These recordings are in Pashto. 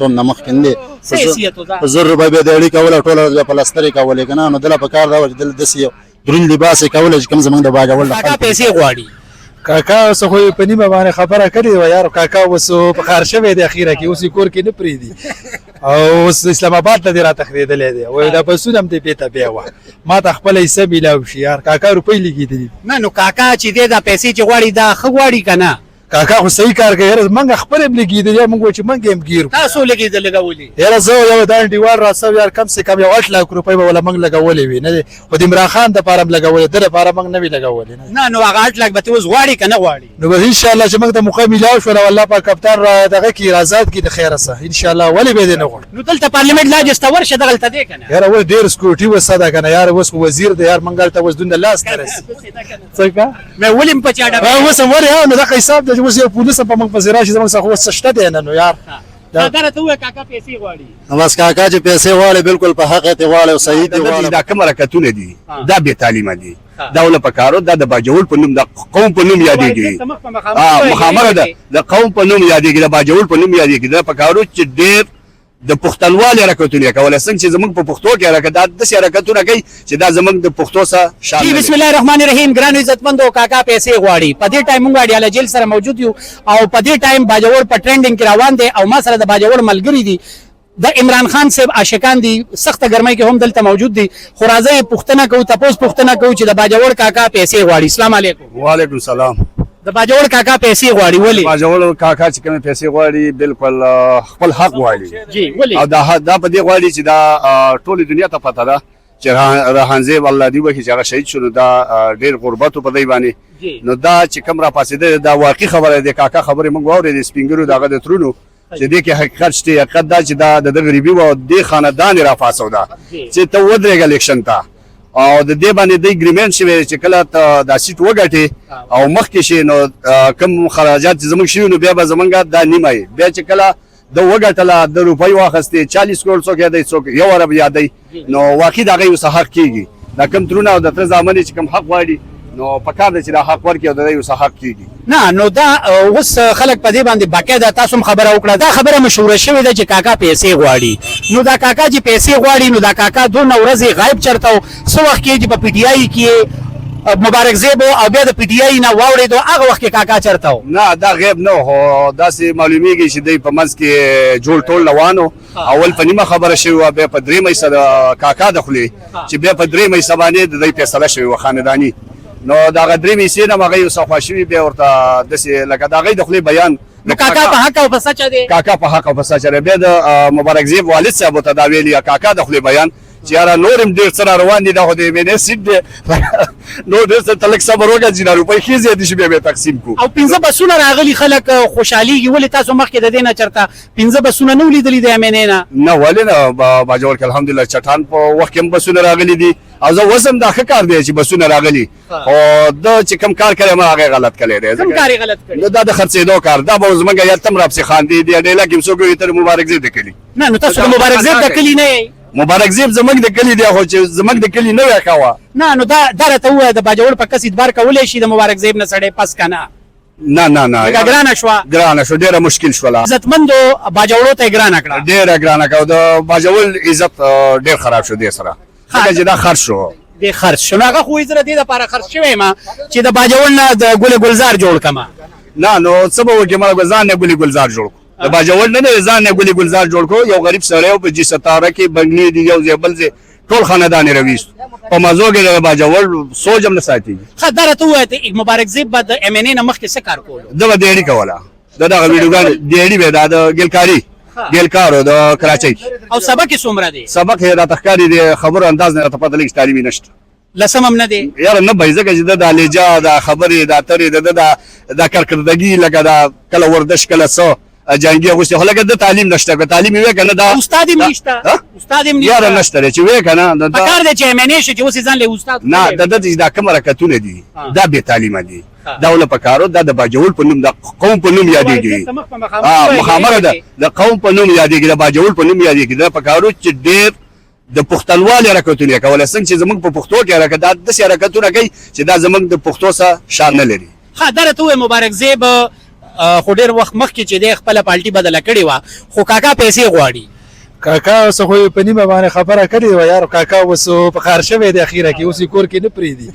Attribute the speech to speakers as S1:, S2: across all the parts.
S1: ټوم نه مخکې نه دی
S2: څه حیثیت و دا؟
S1: په 1000 روپۍ به دیاړي کوله ټوله د پلستر یې کولې که نه نو دله په کار دا وه چې دله داسې یو دروند لباس یې کولی چې کوم زموږ د باجوړ د
S2: کاکا پیسې غواړي
S3: کاکا اوس خو په نیمه باندې خبره کړې وه یار کاکا اوس په ښار شوی دی اخیره کې اوس یې کور کې نه پرېږدي او اوس اسلام آباد ته دې راتښتېدلی دی وایي دا بسونه هم دې بېته بیا وه ما ته خپله حصه میلاو شي یار کاکا روپۍ لګېدلي
S2: نه نو کاکا چې دی دا پیسې چې غواړي دا ښه غواړي که نه
S3: کاکا خو صحیح کار کوي یاره موږ خپل هم لګېدلي موږ وایو چې موږ هم ګیر کړو
S2: تاسو لګېدل لګولي
S3: یاره زه یو دا انډیوال راسو یار کم سے کم یو 8 लाख روپۍ به ولا موږ لګولې وي نه خو د عمران خان دپاره هم لګولې ده دپاره موږ نه وي لګولې
S2: نه نو هغه 8 लाख به ته اوس غواړي که نه غواړي
S3: نو به انشاءالله چې موږ ته موقع میلاو شوله والله پاک کپتان را دغه کړي آزاد کړي د خیره څخه انشاءالله ولې به یې نه غواړو
S2: نو دلته پارلیمنټ لا جسته ورشه دغلته دی که نه
S3: یاره اوس ډېر سکیورټي وسه ده که نه یاره اوس خو وزیر دی یار موږ هلته اوس دومره لاس نه رسي څنګه
S2: مې ولې په چا ډبه
S3: اوس هم ورې نو دغه حساب دی چې اوس یو پولیس هم په موږ پسې راشي زموږ څخه اوس څه شته دی نه نو یار
S2: دا راته ووایه کاکا پیسې غواړي
S1: بس کاکا چې پیسې غواړي بالکل په حق یې غواړي او صحیح دي غواړي
S4: دا کوم حرکتونه دي دا بې تعلیمه دي دا ول په کارو دا د باجوړ په نوم د قوم په نوم یادېږي مخامخ ده د قوم په نوم یادېږي د باجوړ په نوم یادېږي دا په کارو چې ډېر د پښتنوالي حرکتونه کوي څنګه چې زموږ په پښتو کې حرکت داسې حرکتونه کوي چې دا زموږ د پښتو سره شامل
S2: جی بسم الله الرحمن الرحیم ګرانو عزتمندو کاکا پیسې غواړي په دې ټایم موږ اډیاله جیل سره موجود یو او په دې ټایم باجوړ په ټرینډینګ کې روان دی او ما سره د باجوړ ملګری دي د عمران خان صاحب عاشقان دي سخت ګرمۍ کې هم دلته موجود دي خو راځئ پوښتنه کوو تپوس پوښتنه کوو چې د باجوړ کاکا پیسې غواړي السلام علیکم
S4: وعلیکم السلام
S2: د باجوړ کاکا پیسې غواړي ولې
S4: باجوړ کاکا چې کوم پیسې غواړي بالکل خپل حق غواړي
S2: جی ولې
S4: او دا په دې غواړي چې دا ټول دنیا ته پته ده چې رحانزیب الله دی وکي چې هغه شهید شو دا ډېر غربت په دی باندې نو دا چې کوم را پاسېده دا واقعي خبره ده کاکا خبره موږ واورېدې سپینګرو دغه د ترونو چې دې کې حقیقت شته حقیقت دا چې دا د غریبي او د خاندان را پاسو ده چې ته ودرېږه الیکشن ته او د دې باندې د اګریمنت شوی چې کله ته دا سیټ وګټې او مخکې شي نو کم خراجات چې زموږ شوي نو بیا به زمونږ دا نیمه بیا چې کله د وګټله د روپۍ واخیستې 40 کروڑ څوک یادوي څوک 1 ارب یادوي نو واقعي د هغې اوس حق کېږي دا کم ترونه او د تره زامن چې کوم حق غواړي نو پکار دی چې دا حق ورکړي او د دې اوس حق کېږي
S2: نه نو دا اوس خلک په دې باندې باقاعده تاسو هم خبره وکړه دا خبره مشهوره شوې ده چې کاکا پیسې غواړي نو دا کاکا چې پیسې غواړي نو دا کاکا دونه ورځې غایب چرته و څه وخت کې چې په پی ټي آی کې مبارک زیب او بیا د پی ټي آی نه واورېدو هغه وخت کې کاکا چرته و
S4: نه دا غیب نه هو داسې معلومیږي چې دی په منځ کې جوړ ټول روانو اول په نیمه خبره شوې وه بیا په درېیمه حصه د کاکا د خولې چې بیا په درېیمه حصه باندې د دوی فیصله شوې وه خانداني نو د هغه درېیمې حصې نه هم هغه یو څه خوا شوي بیا ورته داسې لکه د هغې د خولې بیان
S2: نو کاکا په حق او په سچه دی
S4: کاکا په حق او په سچه دی بیا د مبارک زیب والد صاحب ورته دا ویلي کاکا د خولې بیان چې یاره نور هم ډېر څه را روان دي دا خو د مینې سیټ دی نور ډېر څه ته لږ صبر وکړه چې دا روپۍ ښې زیاتې شي بیا به تقسیم کړو
S2: او 15 بسونه راغلي خلک خوشحالېږي ولې تاسو مخکې د دې نه چېرته 15 بسونه نه ولیدلي د ایم نه
S4: نه ولې نه باجوړ کې الحمدلله چټان په وخت کې هم بسونه راغلي دي او زه اوس هم دا ښه کار دی چې بسونه راغلي خو د چې کوم کار کړی ما هغې غلط کړی دی
S2: کوم کار یې غلط کړی
S4: دا د خرڅېدو کار دا به اوس زموږ یاد ته هم راپسې خاندي دې ډېله کې هم څوک وایي ته د مبارک زیب د کلي
S2: نه نو تاسو د مبارک زیب د کلي نه یئ
S4: مبارک زیب زموږ د کلي دی خو چې زموږ د کلي نه وی کوه
S2: نه نو دا راته ووایه د باجوړ په کس اعتبار کولی شي د مبارک زیب نه سړی پس که نه
S4: نه
S2: ګرانه شوه
S4: ګرانه شو ډېره مشکل شوله
S2: عزتمندو باجوړو ته یې ګرانه کړه
S4: ډېره ګرانه کړه او د باجوړ عزت ډېر خراب شو دې سره ځکه چې دا خرڅ شو
S2: دې خرڅ شو نو هغه خو یې زه د دې دپاره خرڅ شوی یم چې د باجوړ نه د ګل ګلزار جوړ کړم
S4: نه نو څه به وکړې مړه ځان نه ګلي ګلزار جوړ کړو د باجوړ نه ځان نه ګلي ګلزار جوړ کړو یو غریب سړی و په جي ستاره کې بنګلې دي یو ځای بل ځای ټول خاندان یې راویست په مزو کې د باجوړ سوچ هم نه ساتي
S2: ښه دا راته ووایه مبارک زیب به د ایم ان اے نه مخکې څه کار کولو
S4: ده به دیهړي کوله د دغه ویډیوګان دیهړي به دا د ګلکاري ګلکارو د کراچۍ
S2: او سبق یې څومره دی
S4: سبق یې راته ښکاري د خبرو انداز نه راته پته لګي چې تعلیمي نشته
S2: لسم هم نه دی
S4: یاره نه به ځکه چې د لهجه د خبرې د اترې د کارکردګي لکه د کله وردش کله څه جنګي اغوستې خو لکه د تعلیم نشته که تعلیم یې وی که نه دا
S2: استاد یې نشته استاد یې
S4: یاره نشته دی چې وی که نه
S2: پکار دی چې ایم ان اے شي چې اوس یې ځان له استاد
S4: نه د ده دا کوم حرکتونه دي دا بې تعلیمه دي دا ول پکارو دا د باجوړ په نوم د قوم په نوم یادېږي مخامخ ده د قوم په نوم یادېږي د باجوړ په نوم یادېږي دا پکارو چې ډېر د پښتنوالي حرکتونه کولی څنګه چې زموږ په پښتو کې حرکت داسې حرکتونه کوي چې دا زموږ د پښتو سره شان نه لري
S2: ښه دا راته ووایه مبارک زیب خو ډېر وخت مخکې چې دی خپله پالټي بدله کړې وه خو کاکا پیسې غواړي
S3: کاکا اوس خو په نیمه باندې خبره کړې وه یار کاکا اوس په ښار شوی دی اخیره کې اوس یې کور کې نه پرېږدي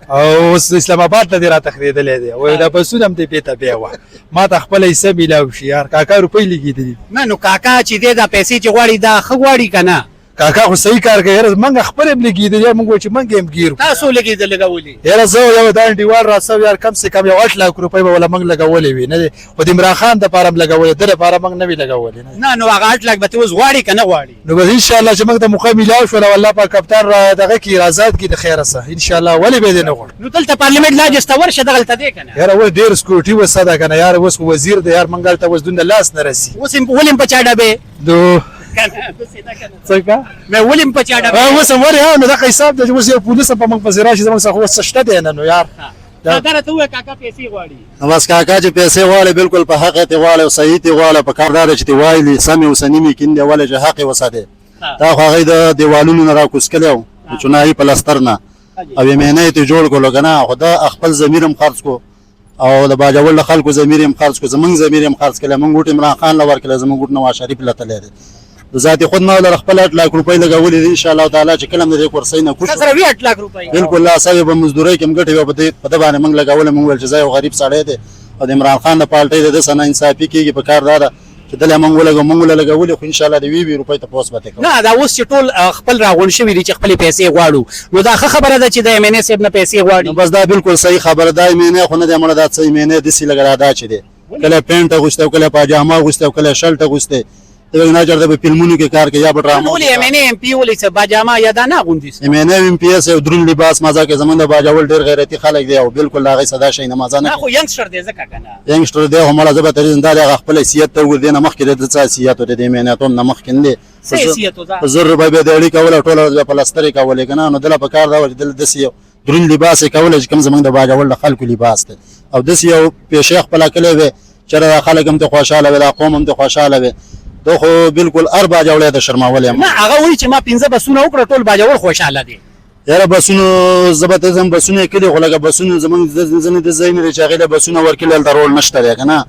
S3: او اوس اسلام آباد ته دې را تښتېدلی دی وایي دا بسونه هم دې بېته بیا وه ما ته خپله حصه میلاو شي یار کاکا روپۍ لګېدلي
S2: نه نو کاکا چې دی دا پیسې چې غواړي دا ښه غواړي که نه
S3: کاکا خو صحیح کار کوي یاره موږ خپل هم لګېدلي یار موږ وایو چې موږ هم ګیر کړو
S2: تاسو لګېده لګولي
S3: یاره زه یو دا انډیوال راسو یار کم سے کم یو 8 लाख روپۍ به ولا موږ لګولې وي نه دی خو د عمران خان دپاره هم لګولې ده دپاره موږ نه وي لګولې
S2: نه نو هغه 8 लाख به ته اوس غواړي که نه غواړي
S3: نو بس انشاءالله چې موږ ته موقع میلاو شوله والله پاک کپتان را دغه کړي آزاد کړي د خیره څه انشاءالله ولې به دې نه غواړو
S2: نو دلته پارلیمنټ لاجس ته ورشه دغلته دی که نه
S3: یاره اوس ډېر سکیورټي وسه ده که نه یاره اوس وزیر دی یار موږ هلته اوس دونه لاس نه رسي
S2: اوس ولې په چا ډبې
S3: دو څنګه
S2: مې ولې په چا ډبې
S3: اوس هم ولې نو دغه حساب دی چې اوس یو پولیس په موږ پسې راشي زموږ څخه اوس څه شته دی نه نو یار
S2: دا راته ووایه کاکا پیسې غواړي
S1: بس کاکا چې پیسې غواړي بالکل په حق یې غواړي او صحیح ته غواړي په کار دا چې ته وایلی سمې او سنیمې کیندې ولې چې حق یې وساتې دا خو هغه د دیوالونو نه راکوس کړو چنایي پلستر نه او یې مهنه ته جوړ کړو کنه خدا خپل ضمیر هم خرڅ کو او د باجوړ خلکو ضمیر هم خرڅ کو زمنګ ضمیر هم خرڅ کړل موږ ګوت عمران خان لور کړل زموږ ګوت نواز شریف لته لري ذاتي خود ما له خپل 8 लाख روپۍ لګولې ان شاء الله تعالی چې کلم دې کورسۍ نه کوشش
S2: سره 8 लाख روپۍ
S1: بالکل لا سوي به مزدوري کوم ګټي په دې باندې موږ لګولې موږ ول چې ځای غریب سړی دی او د عمران خان د پالټۍ د سنه انصافي کېږي په کار دا چې دلته موږ لګولې خو ان شاء الله د وی روپۍ ته پوس به کوو
S2: نه دا اوس چې ټول خپل راغون شوی دي چې خپل پیسې غواړو نو دا ښه خبره ده چې د ایم ان ای صاحب نه پیسې غواړي
S1: بس دا بالکل صحیح خبره ده مینه خو نه د مړه د صحیح مینه د سی لګرا دا چې دی کله پینټ غوښته کله پاجامه غوښته کله شرټ غوښته ته نه چرته په فلمونو کې کار کوي یا په ډرامو
S2: ولې ایم ان ای ام پی ولې څه باجامه یا دا نه غوندي
S1: ایم ان ای ام پی اس او درون لباس مزه کې زمونږ د باجوړ ډیر غیرتی خلک دی او بالکل هغه صدا شي نه مزه نه
S2: خو ینګسټر دی ځکه کنه
S1: ینګسټر دی هم له زبر ترې زنده هغه خپل حیثیت ته ور دي نه مخکې د څه حیثیت د دې مینه ته نه مخکې نه زر به د اړیکې کوله ټوله په پلاستر کولې کنه نو دله په کار دا ول دل دسیو درون لباس کولې کوم زمونږ د باجوړ خلکو لباس دی او دسیو پیښه خپل کله وي چې خلک هم ته خوشاله وي قوم هم ته خوشاله وي دو خو بالکل اربع جوړه د شرماولې
S2: نه هغه وایي چې ما 15 بسونه وکړه ټول باجوړ خوشاله دي
S1: یاره بسونو زبته زم بسونه کړي خو لکه بسونو زمونږ د زین لري چې هغه بسونه ورکل د رول نشته کنه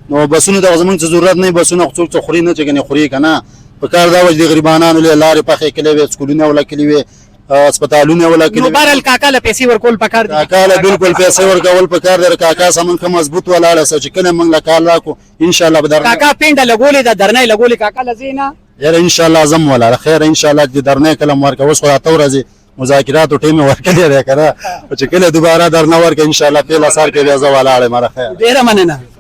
S1: نو بسونو د زمونږ ضرورت نه بسونه څوک خوري نه چې کنه خوري کنه په کار دا وجه د غریبانو له لارې پخې کړي وي سکولونه ولا کړي وي اسپیټالونه ولا کړي
S2: نو بهرال کاکا له پیسې ورکول پکار دي
S1: کاکا له بالکل پیسې ورکول پکار دي کاکا سمون کوم مضبوط ولاله چې کله موږ له کال راکو ان شاء الله بدر
S2: کاکا پینډه لګولې د درنې لګولې کاکا لزینا
S1: یاره ان شاء الله زم ولا خیر ان شاء الله د درنې کلم ورکو اوس خو تاسو راځي مذاکرات او ټیم ورکړي دی کنه چې کله دوباره درنه ورکړي ان شاء الله په لاسار کې بیا زواله اړه مره خیر
S2: ډیره مننه